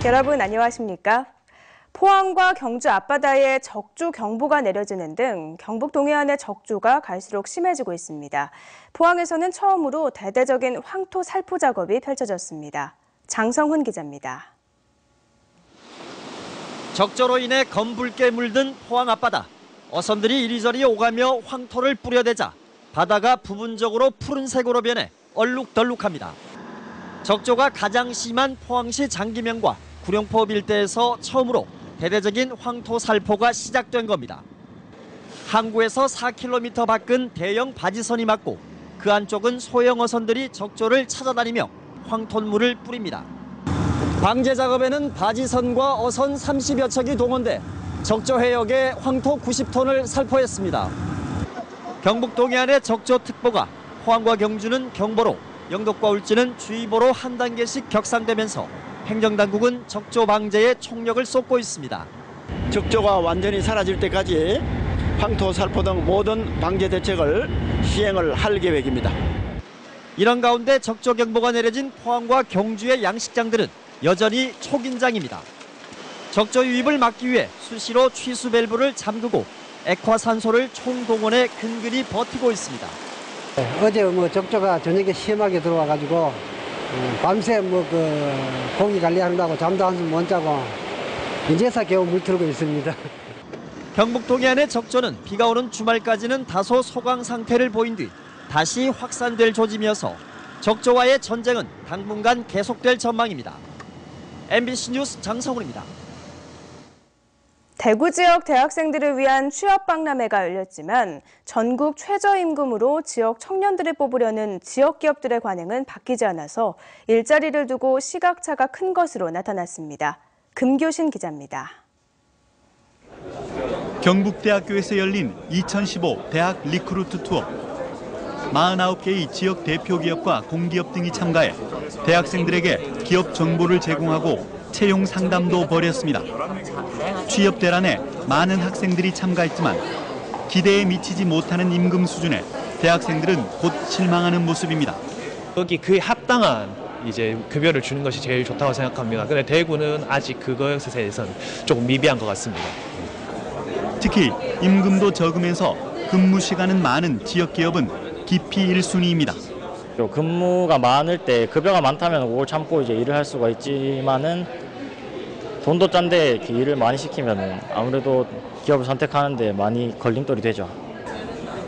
여러분 안녕하십니까? 포항과 경주 앞바다에 적조 경보가 내려지는 등 경북 동해안의 적조가 갈수록 심해지고 있습니다. 포항에서는 처음으로 대대적인 황토 살포 작업이 펼쳐졌습니다. 장성훈 기자입니다. 적조로 인해 검붉게 물든 포항 앞바다. 어선들이 이리저리 오가며 황토를 뿌려대자 바다가 부분적으로 푸른색으로 변해 얼룩덜룩합니다. 적조가 가장 심한 포항시 장기면과 구룡포 일대에서 처음으로 대대적인 황토 살포가 시작된 겁니다. 항구에서 4km 밖은 대형 바지선이 막고 그 안쪽은 소형 어선들이 적조를 찾아다니며 황토물을 뿌립니다. 방제 작업에는 바지선과 어선 30여 척이 동원돼 적조 해역에 황토 90톤을 살포했습니다. 경북 동해안의 적조특보가 포항과 경주는 경보로, 영덕과 울진은 주의보로 한 단계씩 격상되면서 행정당국은 적조 방제에 총력을 쏟고 있습니다. 적조가 완전히 사라질 때까지 황토 살포 등 모든 방제 대책을 시행을 할 계획입니다. 이런 가운데 적조 경보가 내려진 포항과 경주의 양식장들은 여전히 초긴장입니다. 적조 유입을 막기 위해 수시로 취수 밸브를 잠그고 액화산소를 총동원해 근근히 버티고 있습니다. 어제 적조가 저녁에 심하게 들어와가지고 밤새 고기 관리한다고 잠도 한숨 못 자고 이제서 겨우 물 틀고 있습니다. 경북 동해안의 적조는 비가 오는 주말까지는 다소 소강 상태를 보인 뒤 다시 확산될 조짐이어서 적조와의 전쟁은 당분간 계속될 전망입니다. MBC 뉴스 장성훈입니다. 대구 지역 대학생들을 위한 취업박람회가 열렸지만 전국 최저임금으로 지역 청년들을 뽑으려는 지역 기업들의 관행은 바뀌지 않아서 일자리를 두고 시각차가 큰 것으로 나타났습니다. 금교신 기자입니다. 경북대학교에서 열린 2015 대학 리크루트 투어. 49개의 지역 대표 기업과 공기업 등이 참가해 대학생들에게 기업 정보를 제공하고 채용 상담도 벌였습니다. 취업 대란에 많은 학생들이 참가했지만 기대에 미치지 못하는 임금 수준에 대학생들은 곧 실망하는 모습입니다. 여기 그에 합당한 급여를 주는 것이 제일 좋다고 생각합니다. 근데 대구는 아직 그것에 대해서는 조금 미비한 것 같습니다. 특히 임금도 적으면서 근무 시간은 많은 지역 기업은 기피 1순위입니다. 근무가 많을 때 급여가 많다면 오래 참고 일을 할 수가 있지만은 돈도 짠데 일을 많이 시키면 아무래도 기업을 선택하는데 많이 걸림돌이 되죠.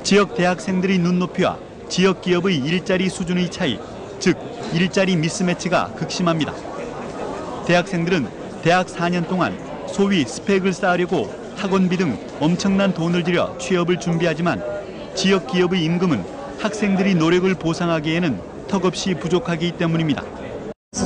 지역 대학생들의 눈높이와 지역 기업의 일자리 수준의 차이, 즉 일자리 미스매치가 극심합니다. 대학생들은 대학 4년 동안 소위 스펙을 쌓으려고 학원비 등 엄청난 돈을 들여 취업을 준비하지만 지역 기업의 임금은 학생들이 노력을 보상하기에는 턱없이 부족하기 때문입니다.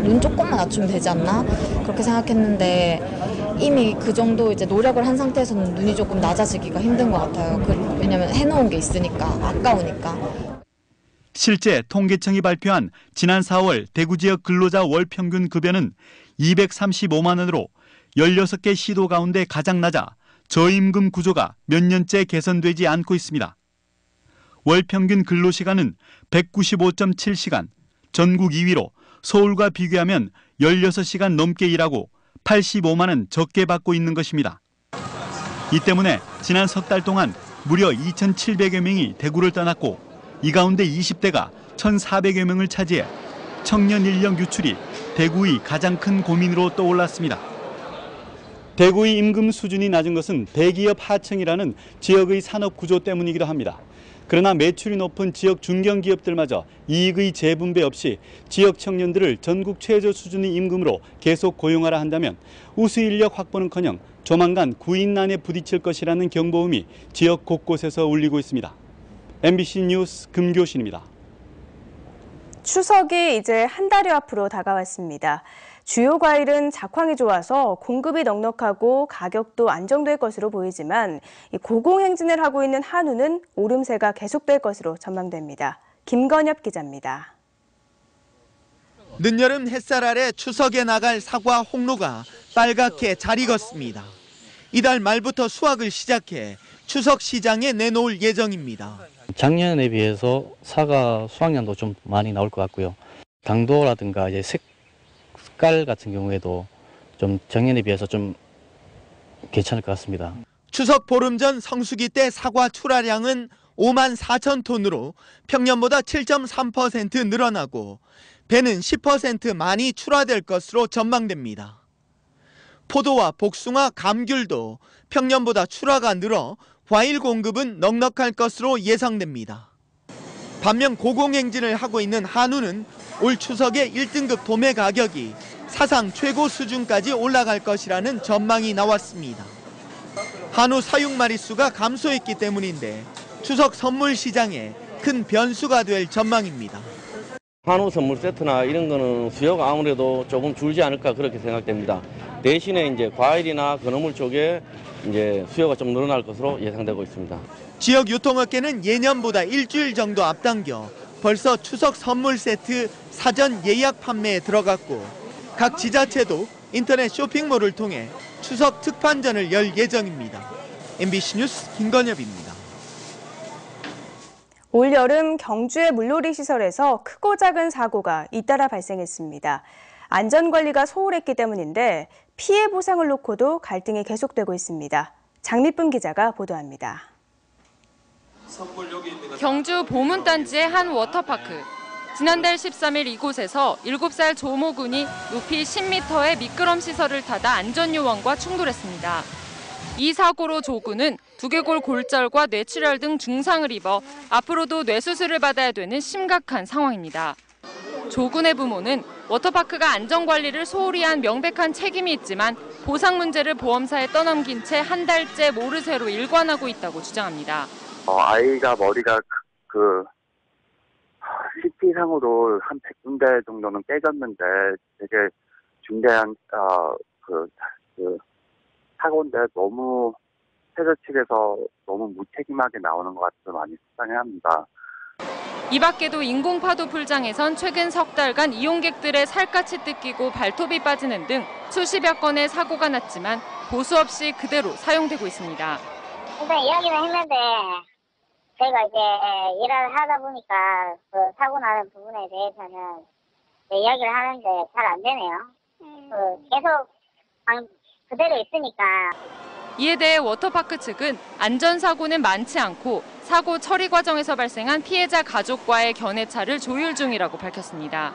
눈 조금만 낮추면 되지 않나? 그렇게 생각했는데 이미 그 정도 노력을 한 상태에서는 눈이 조금 낮아지기가 힘든 것 같아요. 왜냐면 해놓은 게 있으니까, 아까우니까. 실제 통계청이 발표한 지난 4월 대구 지역 근로자 월 평균 급여는 235만 원으로 16개 시도 가운데 가장 낮아 저임금 구조가 몇 년째 개선되지 않고 있습니다. 월 평균 근로시간은 195.7시간, 전국 2위로 서울과 비교하면 16시간 넘게 일하고 85만 원 적게 받고 있는 것입니다. 이 때문에 지난 석 달 동안 무려 2,700여 명이 대구를 떠났고 이 가운데 20대가 1,400여 명을 차지해 청년 인력 유출이 대구의 가장 큰 고민으로 떠올랐습니다. 대구의 임금 수준이 낮은 것은 대기업 하청이라는 지역의 산업 구조 때문이기도 합니다. 그러나 매출이 높은 지역 중견기업들마저 이익의 재분배 없이 지역 청년들을 전국 최저 수준의 임금으로 계속 고용하라 한다면 우수 인력 확보는커녕 조만간 구인난에 부딪힐 것이라는 경보음이 지역 곳곳에서 울리고 있습니다. MBC 뉴스 금교신입니다. 추석이 이제 한 달여 앞으로 다가왔습니다. 주요 과일은 작황이 좋아서 공급이 넉넉하고 가격도 안정될 것으로 보이지만 고공행진을 하고 있는 한우는 오름세가 계속될 것으로 전망됩니다. 김건엽 기자입니다. 늦여름 햇살 아래 추석에 나갈 사과, 홍로가 빨갛게 잘 익었습니다. 이달 말부터 수확을 시작해 추석 시장에 내놓을 예정입니다. 작년에 비해서 사과 수확량도 좀 많이 나올 것 같고요. 당도라든가 색깔 같은 경우에도 좀 작년에 비해서 좀 괜찮을 것 같습니다. 추석 보름 전 성수기 때 사과 출하량은 5만 4천 톤으로 평년보다 7.3% 늘어나고 배는 10% 많이 출하될 것으로 전망됩니다. 포도와 복숭아, 감귤도 평년보다 출하가 늘어 과일 공급은 넉넉할 것으로 예상됩니다. 반면 고공행진을 하고 있는 한우는 올 추석에 1등급 도매 가격이 사상 최고 수준까지 올라갈 것이라는 전망이 나왔습니다. 한우 사육 마리수가 감소했기 때문인데 추석 선물 시장에 큰 변수가 될 전망입니다. 한우 선물 세트나 이런 거는 수요가 아무래도 조금 줄지 않을까 그렇게 생각됩니다. 대신에 이제 과일이나 건어물 쪽에 이제 수요가 좀 늘어날 것으로 예상되고 있습니다. 지역 유통업계는 예년보다 일주일 정도 앞당겨 벌써 추석 선물 세트 사전 예약 판매에 들어갔고 각 지자체도 인터넷 쇼핑몰을 통해 추석 특판전을 열 예정입니다. MBC 뉴스 김건엽입니다. 올여름 경주의 물놀이 시설에서 크고 작은 사고가 잇따라 발생했습니다. 안전관리가 소홀했기 때문인데 피해 보상을 놓고도 갈등이 계속되고 있습니다. 장미쁨 기자가 보도합니다. 경주 보문단지의 한 워터파크. 지난달 13일 이곳에서 7살 조모 군이 높이 10m의 미끄럼 시설을 타다 안전요원과 충돌했습니다. 이 사고로 조 군은 두개골 골절과 뇌출혈 등 중상을 입어 앞으로도 뇌수술을 받아야 되는 심각한 상황입니다. 조 군의 부모는 워터파크가 안전관리를 소홀히 한 명백한 책임이 있지만 보상 문제를 보험사에 떠넘긴 채 한 달째 모르쇠로 일관하고 있다고 주장합니다. 아이가 머리가 CT상으로 한 100군데 정도는 깨졌는데 되게 중대한 사고인데 너무 회사 측에서 너무 무책임하게 나오는 것 같아서 많이 속상해합니다. 이 밖에도 인공파도 풀장에선 최근 석 달간 이용객들의 살갗이 뜯기고 발톱이 빠지는 등 수십여 건의 사고가 났지만 보수 없이 그대로 사용되고 있습니다. 일단 이야기는 했는데 저희가 이제 일을 하다 보니까 그 사고 나는 부분에 대해서는 이야기를 하는데 잘 안 되네요. 계속 그대로 있으니까. 이에 대해 워터파크 측은 안전사고는 많지 않고 사고 처리 과정에서 발생한 피해자 가족과의 견해차를 조율 중이라고 밝혔습니다.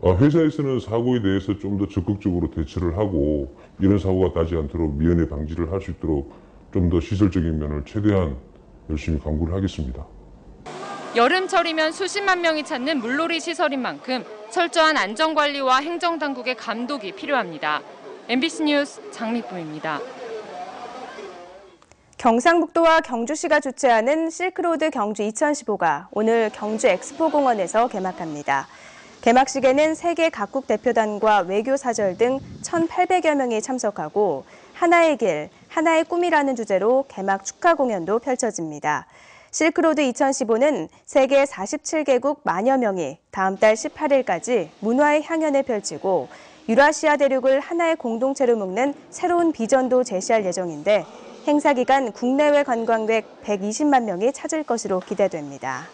회사에서는 사고에 대해서 좀 더 적극적으로 대처를 하고 이런 사고가 나지 않도록 미연에 방지를 할 수 있도록 좀 더 시설적인 면을 최대한 열심히 강구를 하겠습니다. 여름철이면 수십만 명이 찾는 물놀이 시설인 만큼 철저한 안전관리와 행정당국의 감독이 필요합니다. MBC 뉴스 장미쁨입니다. 경상북도와 경주시가 주최하는 실크로드 경주 2015가 오늘 경주 엑스포공원에서 개막합니다. 개막식에는 세계 각국 대표단과 외교사절 등 1,800여 명이 참석하고 하나의 길, 하나의 꿈이라는 주제로 개막 축하 공연도 펼쳐집니다. 실크로드 2015는 세계 47개국 만여 명이 다음 달 18일까지 문화의 향연을 펼치고 유라시아 대륙을 하나의 공동체로 묶는 새로운 비전도 제시할 예정인데 행사 기간 국내외 관광객 120만 명이 찾을 것으로 기대됩니다.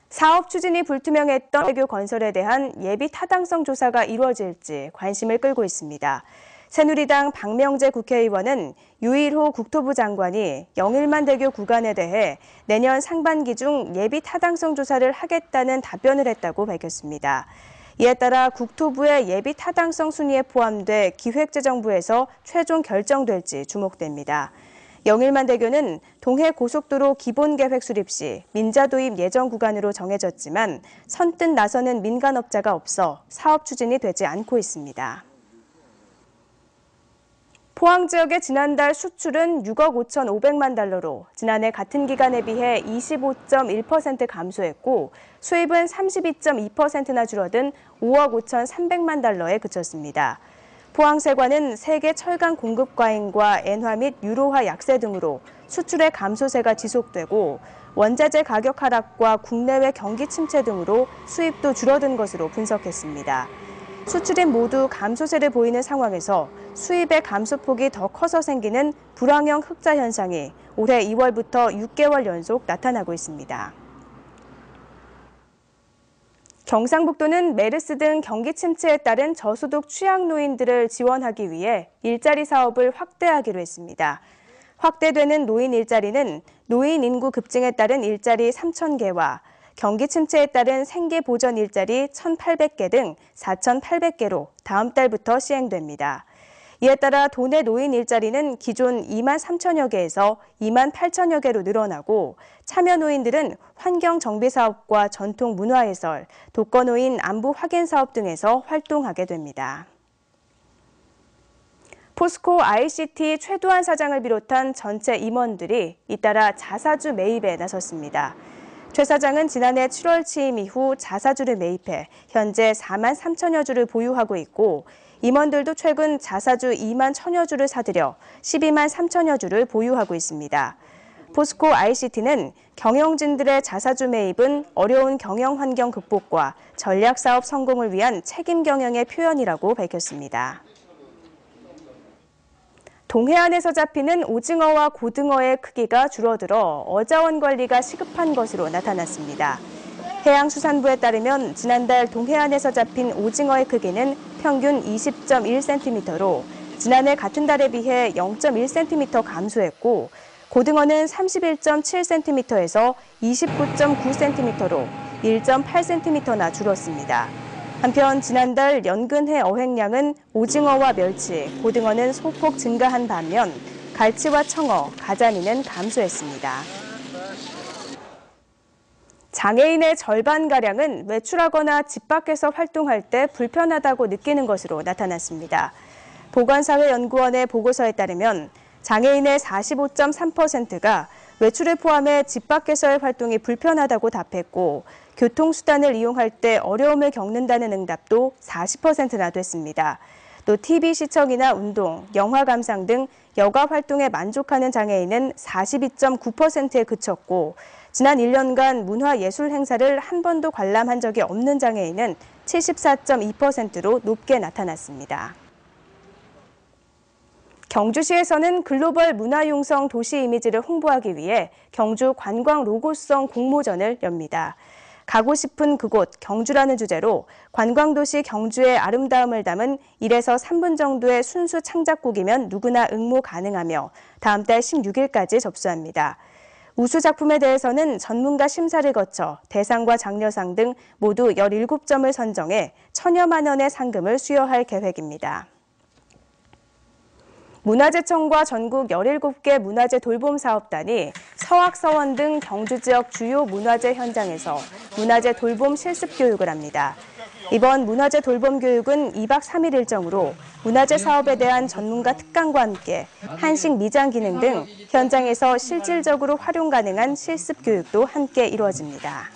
사업 추진이 불투명했던 외교 건설에 대한 예비 타당성 조사가 이루어질지 관심을 끌고 있습니다. 새누리당 박명재 국회의원은 유일호 국토부 장관이 영일만대교 구간에 대해 내년 상반기 중 예비 타당성 조사를 하겠다는 답변을 했다고 밝혔습니다. 이에 따라 국토부의 예비 타당성 순위에 포함돼 기획재정부에서 최종 결정될지 주목됩니다. 영일만대교는 동해고속도로 기본계획 수립 시 민자 도입 예정 구간으로 정해졌지만 선뜻 나서는 민간업자가 없어 사업 추진이 되지 않고 있습니다. 포항 지역의 지난달 수출은 6억 5,500만 달러로 지난해 같은 기간에 비해 25.1% 감소했고 수입은 32.2%나 줄어든 5억 5,300만 달러에 그쳤습니다. 포항세관은 세계 철강 공급 과잉과 엔화 및 유로화 약세 등으로 수출의 감소세가 지속되고 원자재 가격 하락과 국내외 경기 침체 등으로 수입도 줄어든 것으로 분석했습니다. 수출입 모두 감소세를 보이는 상황에서 수입의 감소폭이 더 커서 생기는 불황형 흑자 현상이 올해 2월부터 6개월 연속 나타나고 있습니다. 경상북도는 메르스 등 경기 침체에 따른 저소득 취약노인들을 지원하기 위해 일자리 사업을 확대하기로 했습니다. 확대되는 노인 일자리는 노인 인구 급증에 따른 일자리 3,000개와 경기 침체에 따른 생계 보전 일자리 1,800개 등 4,800개로 다음 달부터 시행됩니다. 이에 따라 도내 노인 일자리는 기존 2만 3천여 개에서 2만 8천여 개로 늘어나고 참여 노인들은 환경 정비 사업과 전통 문화 해설, 독거노인 안부 확인 사업 등에서 활동하게 됩니다. 포스코 ICT 최도한 사장을 비롯한 전체 임원들이 잇따라 자사주 매입에 나섰습니다. 최 사장은 지난해 7월 취임 이후 자사주를 매입해 현재 4만 3천여 주를 보유하고 있고 임원들도 최근 자사주 2만 1천여 주를 사들여 12만 3천여 주를 보유하고 있습니다. 포스코 ICT는 경영진들의 자사주 매입은 어려운 경영 환경 극복과 전략 사업 성공을 위한 책임 경영의 표현이라고 밝혔습니다. 동해안에서 잡히는 오징어와 고등어의 크기가 줄어들어 어자원 관리가 시급한 것으로 나타났습니다. 해양수산부에 따르면 지난달 동해안에서 잡힌 오징어의 크기는 평균 20.1cm로 지난해 같은 달에 비해 0.1cm 감소했고 고등어는 31.7cm에서 29.9cm로 1.8cm나 줄었습니다. 한편 지난달 연근해 어획량은 오징어와 멸치, 고등어는 소폭 증가한 반면 갈치와 청어, 가자미는 감소했습니다. 장애인의 절반가량은 외출하거나 집 밖에서 활동할 때 불편하다고 느끼는 것으로 나타났습니다. 보건사회연구원의 보고서에 따르면 장애인의 45.3%가 외출을 포함해 집 밖에서의 활동이 불편하다고 답했고 교통수단을 이용할 때 어려움을 겪는다는 응답도 40%나 됐습니다. 또 TV 시청이나 운동, 영화 감상 등 여가 활동에 만족하는 장애인은 42.9%에 그쳤고 지난 1년간 문화예술 행사를 한 번도 관람한 적이 없는 장애인은 74.2%로 높게 나타났습니다. 경주시에서는 글로벌 문화융성 도시 이미지를 홍보하기 위해 경주 관광 로고송 공모전을 엽니다. 가고 싶은 그곳 경주라는 주제로 관광도시 경주의 아름다움을 담은 1에서 3분 정도의 순수 창작곡이면 누구나 응모 가능하며 다음 달 16일까지 접수합니다. 우수 작품에 대해서는 전문가 심사를 거쳐 대상과 장려상 등 모두 17점을 선정해 1,000여만 원의 상금을 수여할 계획입니다. 문화재청과 전국 17개 문화재 돌봄 사업단이 서학서원 등 경주 지역 주요 문화재 현장에서 문화재 돌봄 실습 교육을 합니다. 이번 문화재 돌봄 교육은 2박 3일 일정으로 문화재 사업에 대한 전문가 특강과 함께 한식 미장 기능 등 현장에서 실질적으로 활용 가능한 실습 교육도 함께 이루어집니다.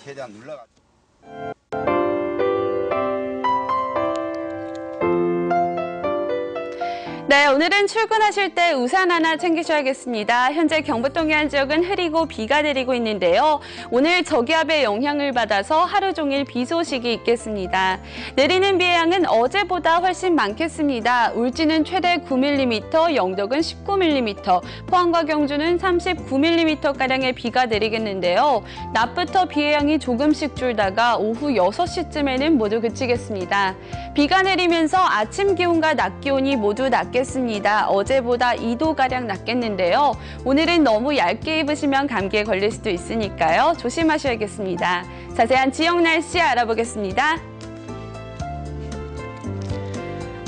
네, 오늘은 출근하실 때 우산 하나 챙기셔야겠습니다. 현재 경북 동해안 지역은 흐리고 비가 내리고 있는데요. 오늘 저기압의 영향을 받아서 하루 종일 비 소식이 있겠습니다. 내리는 비의 양은 어제보다 훨씬 많겠습니다. 울진은 최대 9mm, 영덕은 19mm, 포항과 경주는 39mm가량의 비가 내리겠는데요. 낮부터 비의 양이 조금씩 줄다가 오후 6시쯤에는 모두 그치겠습니다. 비가 내리면서 아침 기온과 낮 기온이 모두 낮겠습니다. 어제보다 2도가량 낮겠는데요. 오늘은 너무 얇게 입으시면 감기에 걸릴 수도 있으니까요. 조심하셔야겠습니다. 자세한 지역 날씨 알아보겠습니다.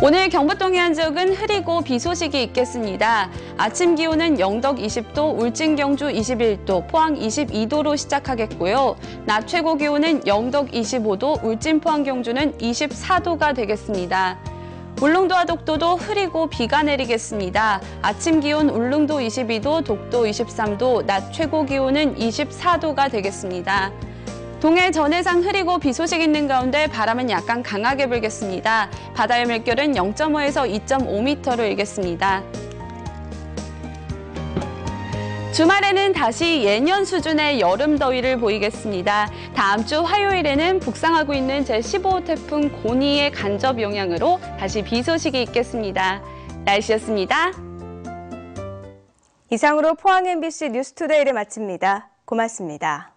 오늘 경북 동해안 지역은 흐리고 비 소식이 있겠습니다. 아침 기온은 영덕 20도, 울진 경주 21도, 포항 22도로 시작하겠고요. 낮 최고 기온은 영덕 25도, 울진 포항 경주는 24도가 되겠습니다. 울릉도와 독도도 흐리고 비가 내리겠습니다. 아침 기온 울릉도 22도, 독도 23도, 낮 최고 기온은 24도가 되겠습니다. 동해 전해상 흐리고 비 소식 있는 가운데 바람은 약간 강하게 불겠습니다. 바다의 물결은 0.5에서 2.5m로 일겠습니다. 주말에는 다시 예년 수준의 여름 더위를 보이겠습니다. 다음 주 화요일에는 북상하고 있는 제15호 태풍 고니의 간접 영향으로 다시 비 소식이 있겠습니다. 날씨였습니다. 이상으로 포항 MBC 뉴스투데이를 마칩니다. 고맙습니다.